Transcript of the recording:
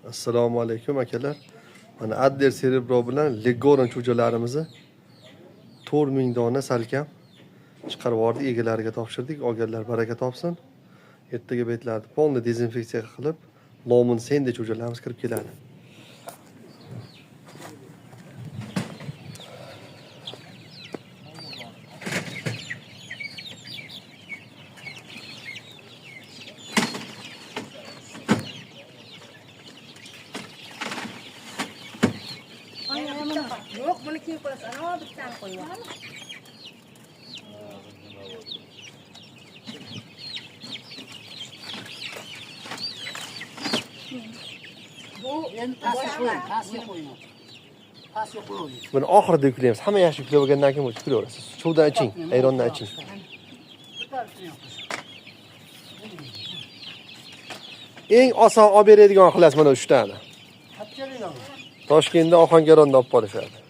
Assalomu alaykum akalar. Mana Adler Cerebro bilan Legoran cho'jalarimizni 4000 dona salkam chiqarib yubordik, egalariga topshirdik. Olganlar baraka topsin. Ertaga betlarni polni dezinfeksiya qilib, Lomun Sende cho'jalarimiz kirib keladi. Yok, bunu kim koyarsa, ama bir tane koyuyor. Bu endi pastga qo'ying. Pastga qo'ying. Buni oxirida yuklaymiz. Hamma yaxshi yuklab olgandan keyin yuklaverasiz. Suvdan iching, ayrondan iching. Eng oson olib beradigan xullas mana 3 tani. Toshkentda Ohangaronda olib borishadi.